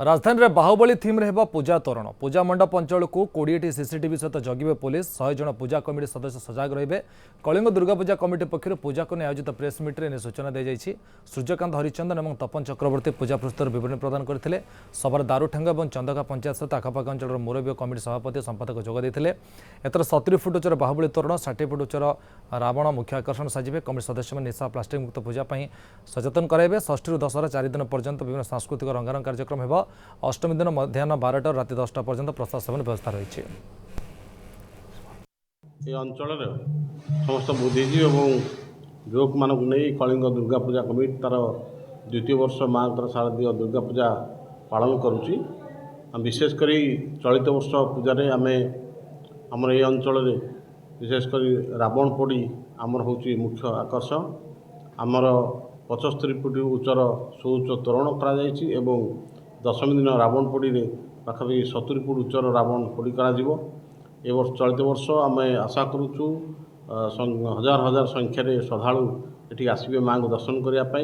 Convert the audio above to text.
राजधानी में बाहुबली थीम रे हेबा पूजा तोरण पूजा मंडप अंचल को 20टी सीसीटीवी सहित जगिबे पुलिस 100 जन पूजा कमिटी सदस्य सजग रहिबे। कलिंग दुर्गा पूजा कमिटी पक्षर पूजा को आयोजित प्रेस मीट में सूचना दी जाइछि। सूर्यकांत हरिचंदन और तपन चक्रवर्ती पूजा प्रस्तुतर विवरणी प्रदान करथिले। सभार दारुठेंग और चंदका पंचायत सहित आखपाख अंचल मुरबी कमिटी सभापति संपादक जोग देथिले। एतर 70 फुट उच्चर बाहुबली तोरण 60 फुट उच्चर रावण मुख्य आकर्षण साजिबे। कमिटी सदस्य में निशा प्लास्टिक मुक्त पूजा सचेतन कराइबे। 6 ରୁ 10 4 दिन पर्यंत विभिन्न सांस्कृतिक रंगारंग कार्यक्रम हेबा। अष्टमी दिन मध्याह्न 12 राति 10टा पर्यंत प्रसाद सेवन व्यवस्था रही। अंचल समस्त बुद्धिजीवी और युवक मान नहीं कलिंग दुर्गा पूजा कमिटी तार द्वितीय वर्ष माँ शारदीय दुर्गा पूजा पालन करुच्ची। विशेषकर चलित वर्ष पूजारे आमर ये अंचल विशेषकर रावण पोड़ी आमर हूँ मुख्य आकर्षण। आमर 75 फुट उच्चर सुउच्च तोरण करा दशमी दिन रावण पोड़ी पाखापाखि 70 फुट उच्चर रावण पोड़ी करा ए वर्ष चलित वर्ष आम आशा करुचु हजार हजार संख्यार श्रद्धालु ये आसबे माँ को दर्शन करने।